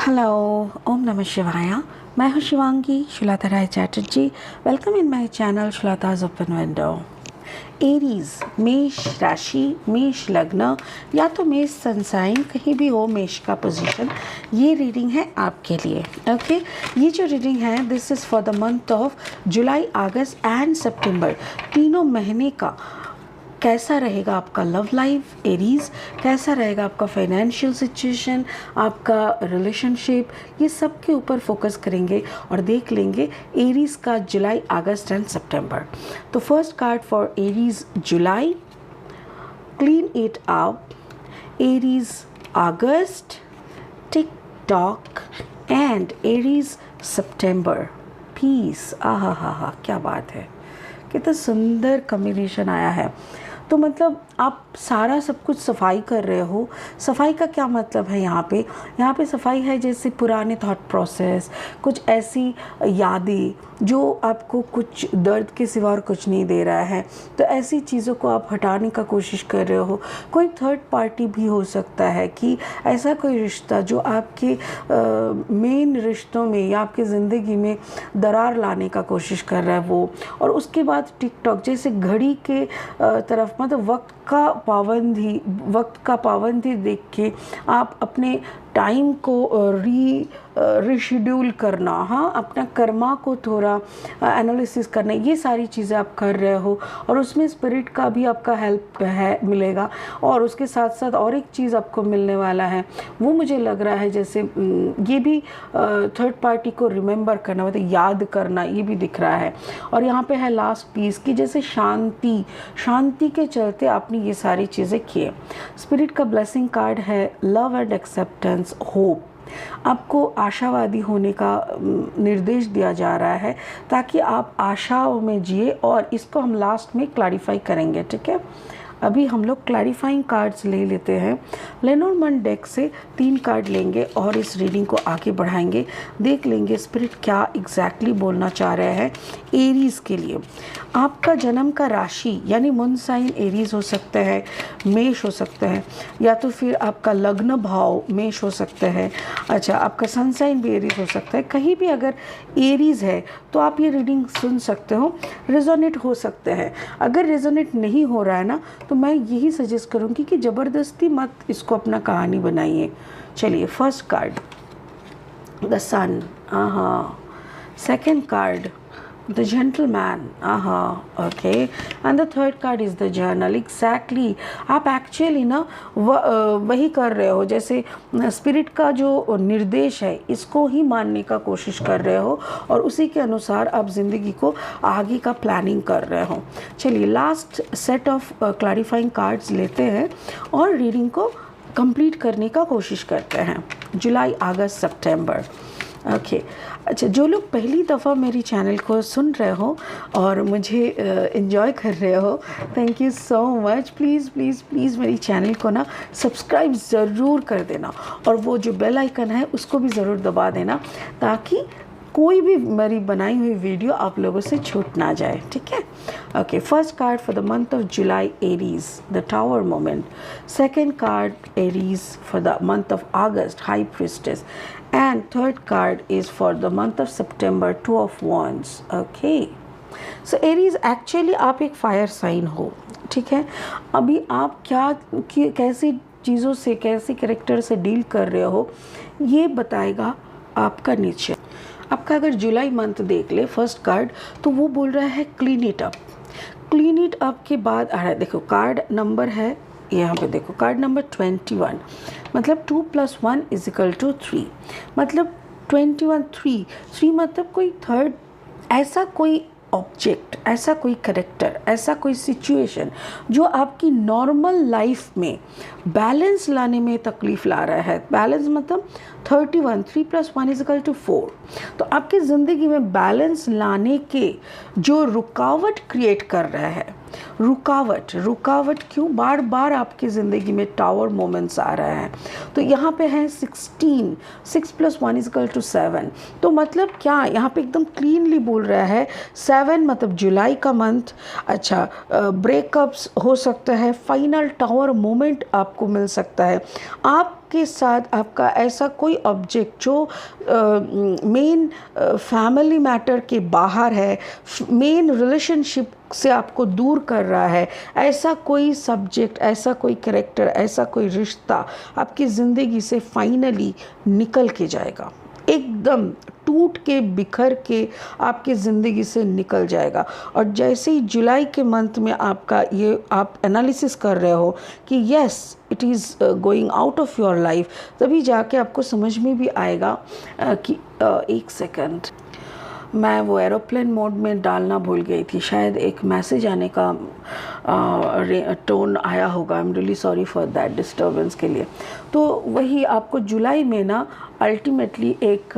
Hello, ओम नमः शिवाय। मैं हूँ Shivangi Shulata Rai Chatterjee. Welcome in my channel Shulata's open window. Aries, मेष राशि, मेष लग्न या तो मेष सन साइन कहीं भी हो मेष का पोजीशन, ये रीडिंग है आपके लिए। ओके, ये जो रीडिंग है this is for the month of July, August and September, तीनों महीने का कैसा रहेगा आपका लव लाइफ एरीज, कैसा रहेगा आपका फाइनेंशियल सिचुएशन, आपका रिलेशनशिप, ये सब के ऊपर फोकस करेंगे और देख लेंगे एरीज का जुलाई, अगस्त एंड सितंबर। तो first card for Aries July, clean it up, Aries August, tik tok, and Aries September, peace. आहा हा हा, क्या बात है, कितना सुंदर कॉम्बिनेशन आया है। तो मतलब आप सारा सब कुछ सफाई कर रहे हो। सफाई का क्या मतलब है यहाँ पे सफाई है जैसे पुराने थॉट प्रोसेस, कुछ ऐसी यादें जो आपको कुछ दर्द के सिवा और कुछ नहीं दे रहा है, तो ऐसी चीज़ों को आप हटाने का कोशिश कर रहे हो। कोई थर्ड पार्टी भी हो सकता है कि ऐसा कोई रिश्ता जो आपके मेन रिश्तों में या आपकी ज़िंदगी में दरार लाने का कोशिश कर रहा है वो। और उसके बाद टिकटॉक जैसे घड़ी के तरफ, मतलब वक्त का पाबंदी देख के आप अपने टाइम को रिशेड्यूल करना, हाँ, अपना कर्मा को थोड़ा एनालिसिस करना, ये सारी चीज़ें आप कर रहे हो और उसमें स्पिरिट का भी आपका हेल्प है मिलेगा। और उसके साथ साथ और एक चीज़ आपको मिलने वाला है, वो मुझे लग रहा है जैसे ये भी थर्ड पार्टी को रिमेंबर करना, मतलब याद करना, ये भी दिख रहा है। और यहाँ पे है लास्ट पीस की जैसे शांति के चलते आपने ये सारी चीज़ें किए। स्पिरिट का ब्लेसिंग कार्ड है लव एंड एक्सेप्टेंस, होप। आपको आशावादी होने का निर्देश दिया जा रहा है ताकि आप आशाओं में जिए, और इसको हम लास्ट में क्लैरिफाई करेंगे। ठीक है, अभी हम लोग क्लैरिफाइंग कार्ड्स ले लेते हैं। लेनोर्मैंड डेक से 3 कार्ड लेंगे और इस रीडिंग को आगे बढ़ाएंगे। देख लेंगे स्पिरिट क्या एग्जैक्टली बोलना चाह रहे हैं एरीज के लिए। आपका जन्म का राशि यानी मून साइन एरीज हो सकता है, मेष हो सकता है, या तो फिर आपका लग्न भाव मेष हो सकता है। अच्छा, आपका सन साइन भी एरीज हो सकता है। कहीं भी अगर एरीज है तो आप ये रीडिंग सुन सकते हो, रेजोनेट हो सकते हैं। अगर रेजोनेट नहीं हो रहा है ना, तो मैं यही सजेस्ट करूँगी कि ज़बरदस्ती मत इसको अपना कहानी बनाइए। चलिए, first card the sun, second card the gentleman, okay, and the third card is the journal। exactly, आप एक्चुअली ना वही कर रहे हो, जैसे स्पिरिट का जो निर्देश है इसको ही मानने का कोशिश कर रहे हो और उसी के अनुसार आप ज़िंदगी को आगे का प्लानिंग कर रहे हो। चलिए, last set of clarifying cards लेते हैं और रीडिंग को कंप्लीट करने का कोशिश करते हैं। जुलाई, अगस्त, सितंबर। ओके, अच्छा, जो लोग पहली दफ़ा मेरी चैनल को सुन रहे हो और मुझे एंजॉय कर रहे हो, thank you so much. Please please please मेरी चैनल को ना सब्सक्राइब ज़रूर कर देना और वो जो बेल आइकन है उसको भी ज़रूर दबा देना ताकि कोई भी मेरी बनाई हुई वीडियो आप लोगों से छूट ना जाए। ठीक है, okay. First card for the month of July Aries, the tower moment. Second card Aries for the month of August, high priestess. And third card is for the month of September, 2 of wands। Okay, so Aries actually आप एक fire sign हो। ठीक है, अभी आप कैसी चीज़ों से, कैसे कैरेक्टर से डील कर रहे हो ये बताएगा आपका नेचर। आपका अगर जुलाई मंथ देख ले फर्स्ट कार्ड, तो वो बोल रहा है clean it up. Clean it up के बाद आ रहा है, देखो कार्ड नंबर है यहाँ पे, देखो कार्ड नंबर 21, मतलब 2 + 1 = 3, मतलब 21, 3 मतलब कोई थर्ड, ऐसा कोई ऑब्जेक्ट, ऐसा कोई करेक्टर, ऐसा कोई सिचुएशन जो आपकी नॉर्मल लाइफ में बैलेंस लाने में तकलीफ़ ला रहा है। बैलेंस मतलब 31, 3 + 1 = 4। तो आपकी ज़िंदगी में बैलेंस लाने के जो रुकावट क्रिएट कर रहा है, रुकावट, रुकावट क्यों? बार बार आपकी ज़िंदगी में टावर मोमेंट्स आ रहे हैं। तो यहाँ पे है 16, 6 + 1 = 7। तो मतलब क्या यहाँ पे एकदम क्लीनली बोल रहा है 7 मतलब जुलाई का मंथ। अच्छा, ब्रेकअप्स हो सकता है, फाइनल टावर मोमेंट आपको मिल सकता है। आपके साथ आपका ऐसा कोई ऑब्जेक्ट जो मेन फैमिली मैटर के बाहर है, मेन रिलेशनशिप से आपको दूर कर रहा है, ऐसा कोई सब्जेक्ट, ऐसा कोई कैरेक्टर, ऐसा कोई रिश्ता आपकी ज़िंदगी से फाइनली निकल के जाएगा, एकदम टूट के बिखर के आपकी ज़िंदगी से निकल जाएगा। और जैसे ही जुलाई के मंथ में आपका ये आप एनालिसिस कर रहे हो कि yes it is going out of your life, तभी जाके आपको समझ में भी आएगा कि एक सेकंड, मैं वो एरोप्लेन मोड में डालना भूल गई थी, शायद एक मैसेज आने का टोन आया होगा। I am really sorry for that disturbance के लिए। तो वही आपको जुलाई में ना अल्टीमेटली एक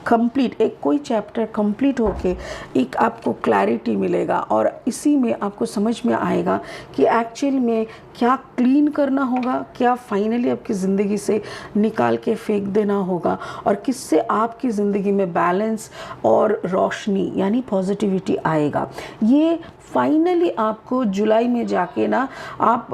कंप्लीट, एक कोई चैप्टर कंप्लीट होके एक आपको क्लैरिटी मिलेगा और इसी में आपको समझ में आएगा कि एक्चुअल में क्या क्लीन करना होगा, क्या फाइनली आपकी ज़िंदगी से निकाल के फेंक देना होगा और किससे आपकी ज़िंदगी में बैलेंस और रोशनी यानी पॉजिटिविटी आएगा। ये फाइनली आपको जुलाई में जाके ना आप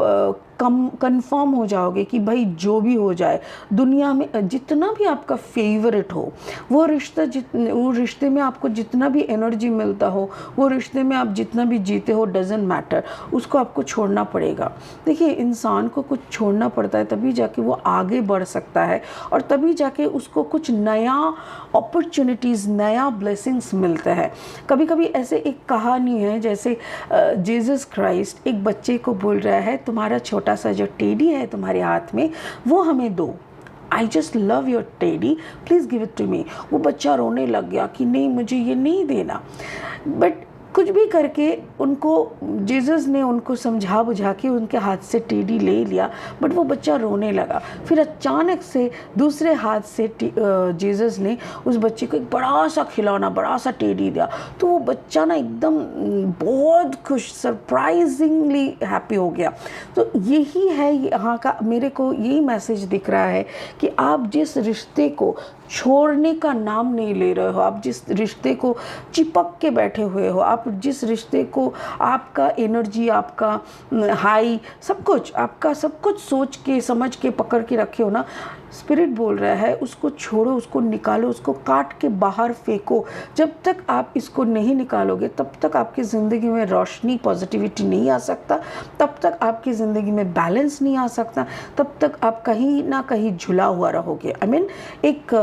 कंफर्म हो जाओगे कि भाई जो भी हो जाए, दुनिया में जितना भी आपका फेवरेट हो, वो रिश्ते में आपको जितना भी एनर्जी मिलता हो, वो रिश्ते में आप जितना भी जीते हो, डजेंट मैटर, उसको आपको छोड़ना पड़ेगा। देखिए, इंसान को कुछ छोड़ना पड़ता है तभी जाके वो आगे बढ़ सकता है और तभी जाके उसको कुछ नया अपॉर्चुनिटीज़, नया ब्लेसिंग्स मिलते हैं। कभी कभी ऐसे एक कहानी है, जैसे जीसस क्राइस्ट एक बच्चे को बोल रहा है, तुम्हारा छोटा सा जो टेडी है तुम्हारे हाथ में, वो हमें दो, I just love your teddy, please give it to me. वो बच्चा रोने लग गया कि नहीं, मुझे ये नहीं देना। बट कुछ भी करके उनको जीसस ने उनको समझा बुझा के उनके हाथ से टेडी ले लिया, बट वो बच्चा रोने लगा। फिर अचानक से दूसरे हाथ से जीसस ने उस बच्चे को एक बड़ा सा खिलौना, बड़ा सा टेडी दिया। तो वो बच्चा ना एकदम बहुत खुश, सरप्राइजिंगली हैप्पी हो गया। तो यही है यहाँ का, मेरे को यही मैसेज दिख रहा है कि आप जिस रिश्ते को छोड़ने का नाम नहीं ले रहे हो, आप जिस रिश्ते को चिपक के बैठे हुए हो, आप जिस रिश्ते को आपका एनर्जी, आपका हाई, सब कुछ, आपका सब कुछ सोच के समझ के पकड़ के रखे हो ना, स्पिरिट बोल रहा है उसको छोड़ो, उसको निकालो, उसको काट के बाहर फेंको। जब तक आप इसको नहीं निकालोगे तब तक आपकी ज़िंदगी में रोशनी, पॉजिटिविटी नहीं आ सकता, तब तक आपकी ज़िंदगी में बैलेंस नहीं आ सकता, तब तक आप कहीं ना कहीं झुला हुआ रहोगे। आई मीन एक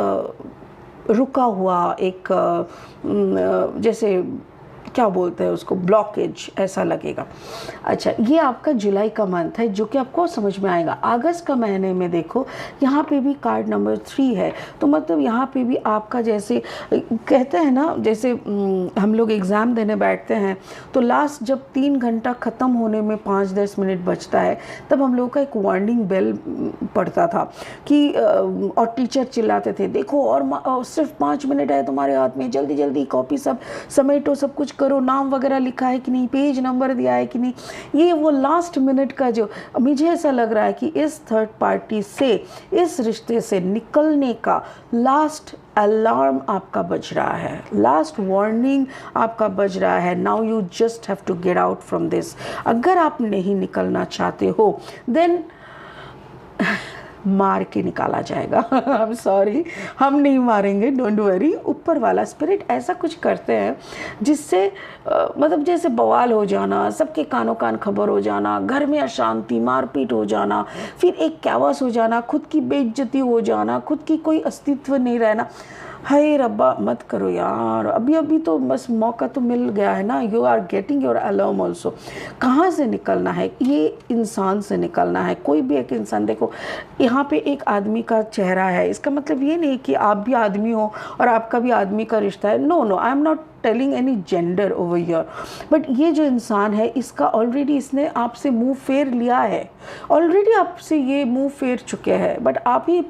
रुका हुआ, एक जैसे क्या बोलते हैं उसको, ब्लॉकेज ऐसा लगेगा। अच्छा, ये आपका जुलाई का मंथ है जो कि आपको समझ में आएगा। अगस्त का महीने में देखो, यहाँ पे भी कार्ड नंबर 3 है, तो मतलब यहाँ पे भी आपका, जैसे कहते हैं ना, जैसे हम लोग एग्ज़ाम देने बैठते हैं तो लास्ट जब 3 घंटा ख़त्म होने में 5-10 मिनट बचता है, तब हम लोग का एक वार्निंग बेल पड़ता था कि और टीचर चिल्लाते थे, देखो और सिर्फ 5 मिनट है तुम्हारे हाथ में, जल्दी जल्दी कॉपी सब समेटो, सब कुछ करो, नाम वगैरह लिखा है कि नहीं, पेज नंबर दिया है कि नहीं। ये वो लास्ट मिनट का जो, मुझे ऐसा लग रहा है कि इस थर्ड पार्टी से, इस रिश्ते से निकलने का लास्ट अलार्म आपका बज रहा है, लास्ट वार्निंग आपका बज रहा है। Now you just have to get out from this. अगर आप नहीं निकलना चाहते हो देन मार के निकाला जाएगा। आई एम सॉरी, हम नहीं मारेंगे, डोंट वरी। ऊपर वाला स्पिरिट ऐसा कुछ करते हैं जिससे मतलब जैसे बवाल हो जाना, सबके कानों कान खबर हो जाना, घर में अशांति, मारपीट हो जाना, फिर एक कैवास हो जाना, खुद की बेइज्जती हो जाना, खुद की कोई अस्तित्व नहीं रहना। हाय रब्बा, मत करो यार, अभी अभी तो बस मौका तो मिल गया है ना, you are getting your alarm also. कहाँ से निकलना है? ये इंसान से निकलना है। कोई भी एक इंसान, देखो यहाँ पे एक आदमी का चेहरा है, इसका मतलब ये नहीं कि आप भी आदमी हो और आपका भी आदमी का रिश्ता है। No no, I am not telling any gender over here, but ये जो इंसान है इसका ऑलरेडी, इसने आपसे मुँह फेर लिया है, ऑलरेडी आपसे ये मुँह फेर चुके हैं, बट आप ही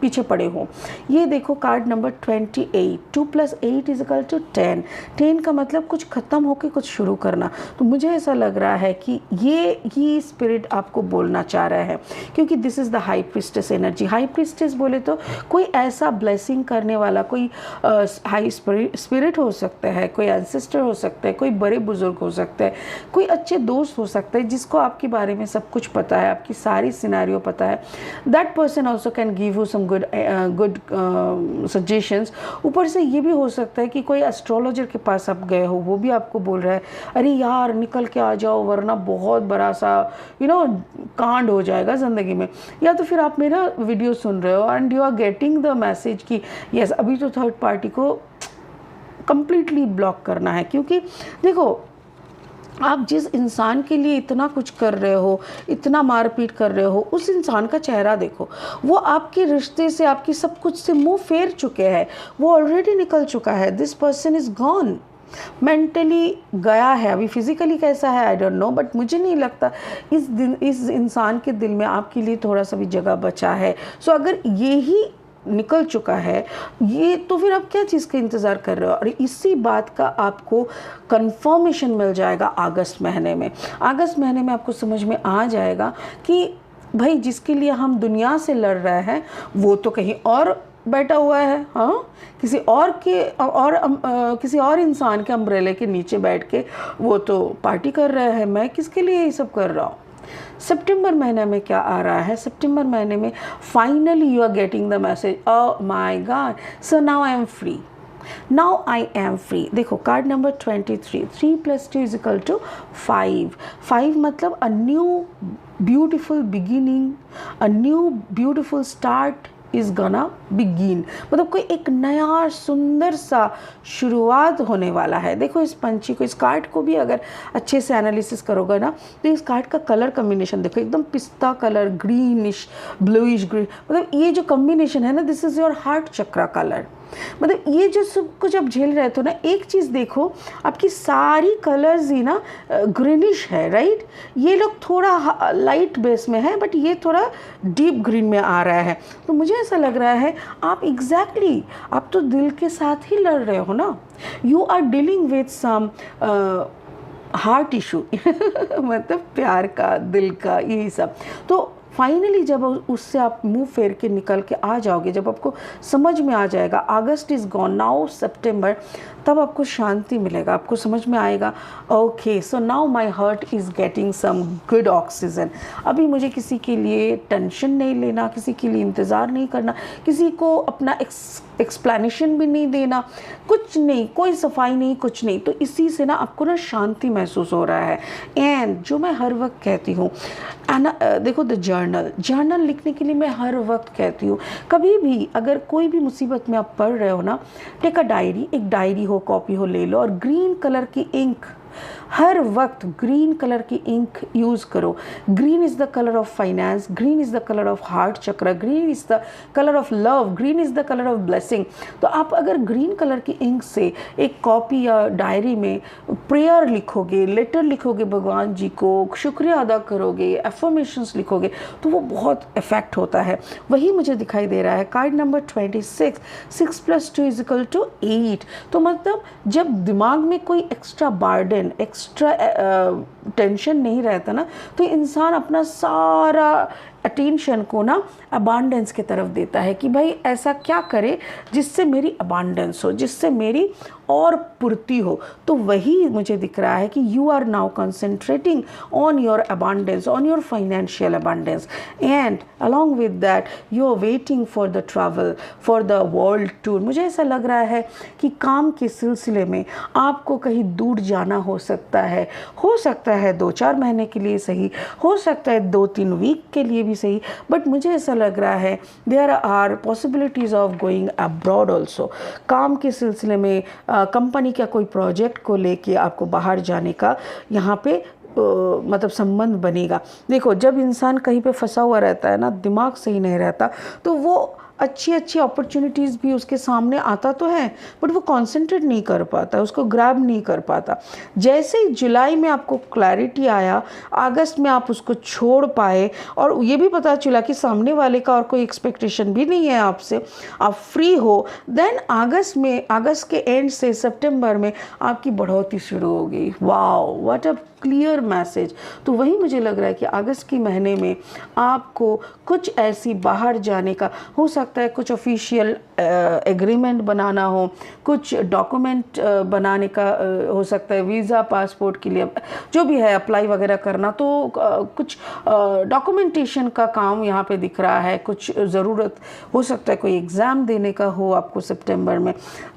पीछे पड़े हो। ये देखो कार्ड नंबर 28, 2 + 8 = 10। 10 का मतलब कुछ ख़त्म होकर कुछ शुरू करना। तो मुझे ऐसा लग रहा है कि ये स्पिरिट आपको बोलना चाह रहा है, क्योंकि this is the high priestess energy. High priestess बोले तो कोई ऐसा ब्लेसिंग करने वाला कोई हाई स्पिरिट हो सकता है, कोई एंसेस्टर हो सकता है, कोई बड़े बुजुर्ग हो सकता है, कोई अच्छे दोस्त हो सकता है जिसको आपके बारे में सब कुछ पता है, आपकी सारी सिनेरियो पता है। That person also can give you some good suggestions. ऊपर से ये भी हो सकता है कि कोई एस्ट्रोलॉजर के पास आप गए हो, वो भी आपको बोल रहा है अरे यार निकल के आ जाओ वरना बहुत बड़ा सा कांड हो जाएगा ज़िंदगी में। या तो फिर आप मेरा वीडियो सुन रहे हो and you are getting the message कि यस अभी तो थर्ड पार्टी को कंप्लीटली ब्लॉक करना है। क्योंकि देखो आप जिस इंसान के लिए इतना कुछ कर रहे हो, इतना मारपीट कर रहे हो, उस इंसान का चेहरा देखो। वो आपके रिश्ते से, आपकी सब कुछ से मुंह फेर चुके हैं, वो ऑलरेडी निकल चुका है। This person is gone. Mentally गया है, अभी फिजिकली कैसा है आई डोंट नो, बट मुझे नहीं लगता इस इंसान के दिल में आपके लिए थोड़ा सा भी जगह बचा है। सो अगर ये ही निकल चुका है ये, तो फिर आप क्या चीज़ का इंतज़ार कर रहे हो। और इसी बात का आपको कंफर्मेशन मिल जाएगा अगस्त महीने में। अगस्त महीने में आपको समझ में आ जाएगा कि भाई जिसके लिए हम दुनिया से लड़ रहे हैं वो तो कहीं और बैठा हुआ है, हाँ किसी और इंसान के अम्ब्रेले के नीचे बैठ के वो तो पार्टी कर रहा है। मैं किसके लिए ये सब कर रहा हूँ। सितंबर महीने में क्या आ रहा है, सितंबर महीने में finally you are getting the message, oh my god, so now I am free, now I am free. देखो कार्ड नंबर 23, 3 + 2 = 5। 5 मतलब a new beautiful beginning, a new beautiful start is gonna begin. मतलब कोई एक नया सुंदर सा शुरुआत होने वाला है। देखो इस पंछी को, इस कार्ड को भी अगर अच्छे से एनालिसिस करोगे ना तो इस कार्ड का कलर कम्बिनेशन देखो, एकदम पिस्ता कलर, ग्रीनिश, ब्लूइश ग्रीन, मतलब ये जो कम्बिनेशन है ना, this is your heart chakra colour. मतलब ये जो सब कुछ आप झेल रहे थे ना, एक चीज़ देखो आपकी सारी कलर्स ही ना ग्रीनिश है, राइट। ये लोग थोड़ा लाइट बेस में है बट ये थोड़ा डीप ग्रीन में आ रहा है। तो मुझे ऐसा लग रहा है आप एग्जैक्टली आप तो दिल के साथ ही लड़ रहे हो ना। You are dealing with some heart issue मतलब प्यार का, दिल का, यही सब। तो फाइनली जब उससे आप मुंह फेर के निकल के आ जाओगे, जब आपको समझ में आ जाएगा August is gone, now September, तब आपको शांति मिलेगा, आपको समझ में आएगा okay so now my heart is getting some good oxygen. अभी मुझे किसी के लिए टेंशन नहीं लेना, किसी के लिए इंतज़ार नहीं करना, किसी को अपना एक्सप्लेनेशन भी नहीं देना, कुछ नहीं, कोई सफाई नहीं, कुछ नहीं। तो इसी से ना आपको ना शांति महसूस हो रहा है। एंड जो मैं हर वक्त कहती हूँ देखो द जर्नल लिखने के लिए मैं हर वक्त कहती हूँ, कभी भी अगर कोई भी मुसीबत में आप पढ़ रहे हो ना, टेक अ डायरी, एक डायरी हो, कॉपी हो, ले लो और ग्रीन कलर की इंक, हर वक्त ग्रीन कलर की इंक यूज़ करो। Green is the colour of finance, green is the colour of heart chakra, green is the colour of love, green is the colour of blessing. तो आप अगर green colour की ink से एक copy या diary में prayer लिखोगे, लेटर लिखोगे भगवान जी को, शुक्रिया अदा करोगे, एफर्मेशंस लिखोगे, तो वो बहुत इफेक्ट होता है। वही मुझे दिखाई दे रहा है कार्ड नंबर 26, 6 + 2 = 8। तो मतलब जब दिमाग में कोई एक्स्ट्रा बर्डन, एक्स्ट्रा टेंशन नहीं रहता ना, तो इंसान अपना सारा अटेंशन को ना अबांडेंस की तरफ देता है कि भाई ऐसा क्या करे जिससे मेरी अबांडेंस हो, जिससे मेरी और पूर्ति हो। तो वही मुझे दिख रहा है कि you are now concentrating on your abundance, on your financial abundance, and along with that you are waiting for the travel, for the world tour. मुझे ऐसा लग रहा है कि काम के सिलसिले में आपको कहीं दूर जाना हो सकता है 2-4 महीने के लिए सही, हो सकता है 2-3 वीक के लिए भी सही, बट मुझे ऐसा लग रहा है there are possibilities of going abroad also. काम के सिलसिले में कंपनी का कोई प्रोजेक्ट को लेके आपको बाहर जाने का यहाँ पे मतलब संबंध बनेगा। देखो जब इंसान कहीं पे फंसा हुआ रहता है ना, दिमाग सही नहीं रहता, तो वो अच्छी अच्छी अपॉर्चुनिटीज़ भी उसके सामने आता तो है, बट वो कॉन्सेंट्रेट नहीं कर पाता, उसको ग्रैब नहीं कर पाता। जैसे ही जुलाई में आपको क्लैरिटी आया, अगस्त में आप उसको छोड़ पाए और ये भी पता चला कि सामने वाले का और कोई एक्सपेक्टेशन भी नहीं है आपसे, आप फ्री हो, देन अगस्त के एंड से सितंबर में आपकी बढ़ोतरी शुरू होगी। Wow, what a clear message. तो वही मुझे लग रहा है कि अगस्त के महीने में आपको कुछ ऐसी बाहर जाने का हो सकता है, कुछ ऑफिशियल एग्रीमेंट बनाना हो, कुछ डॉक्यूमेंट बनाने का हो सकता है, वीज़ा पासपोर्ट के लिए जो भी है अप्लाई वगैरह करना, तो कुछ डॉक्यूमेंटेशन का काम यहाँ पे दिख रहा है, कुछ ज़रूरत हो सकता है, कोई एग्ज़ाम देने का हो आपको सितंबर में।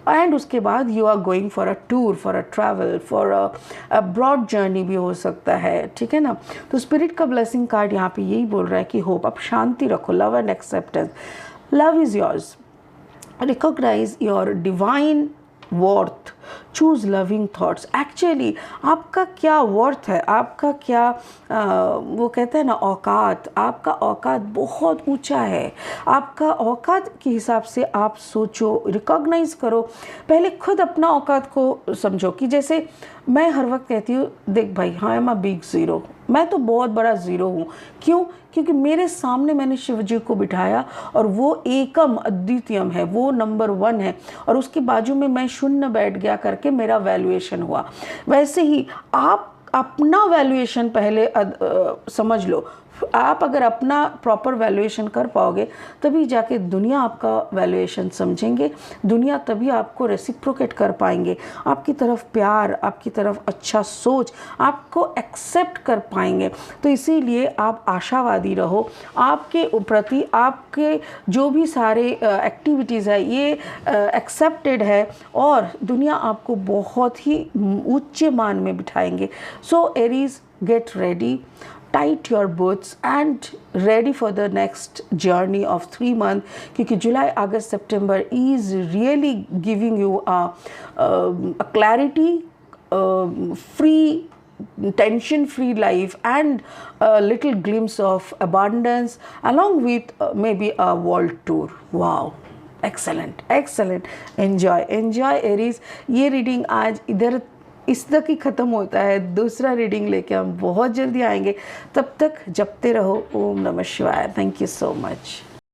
एंड उसके बाद you are going for a tour, for a travel, for a broad journey भी हो सकता है, ठीक है ना। तो स्पिरिट का ब्लेसिंग कार्ड यहाँ पे यही बोल रहा है कि होप, आप शांति रखो, love and acceptance, love is yours, recognize your divine worth, choose loving thoughts। Actually आपका क्या वर्थ है, आपका क्या वो कहते हैं ना औकात, आपका औकात बहुत ऊंचा है। आपका औकात के हिसाब से आप सोचो, रिकॉग्नाइज करो, पहले खुद अपना औकात को समझो। कि जैसे मैं हर वक्त कहती हूँ, देख भाई, हाँ I am a big zero, मैं तो बहुत बड़ा ज़ीरो हूँ। क्यों? क्योंकि मेरे सामने मैंने शिव जी को बिठाया और वो एकम अद्वितीयम है, वो नंबर 1 है, और उसके बाजू में मैं शून्य बैठ गया करके मेरा वैल्यूएशन हुआ। वैसे ही आप अपना वैल्यूएशन पहले समझ लो। आप अगर अपना प्रॉपर वैल्यूएशन कर पाओगे, तभी जाके दुनिया आपका वैल्यूएशन समझेंगे, दुनिया तभी आपको रेसिप्रोकेट कर पाएंगे, आपकी तरफ प्यार, आपकी तरफ अच्छा सोच, आपको एक्सेप्ट कर पाएंगे। तो इसीलिए आप आशावादी रहो, आपके प्रति आपके जो भी सारे एक्टिविटीज़ है ये एक्सेप्टेड है, और दुनिया आपको बहुत ही ऊंचे मान में बिठाएंगे। So Aries, get ready, tight your boots and ready for the next journey of 3 months, क्योंकि जुलाई, अगस्त, सितंबर is really giving you a clarity, free, tension-free life, and a little glimpse of abundance, along with maybe a world tour. Wow, excellent, excellent. Enjoy Aries. ये reading आज इधर इस तक ही ख़त्म होता है, दूसरा रीडिंग लेके हम बहुत जल्दी आएंगे। तब तक जपते रहो। ओम नमः शिवाय। Thank you so much.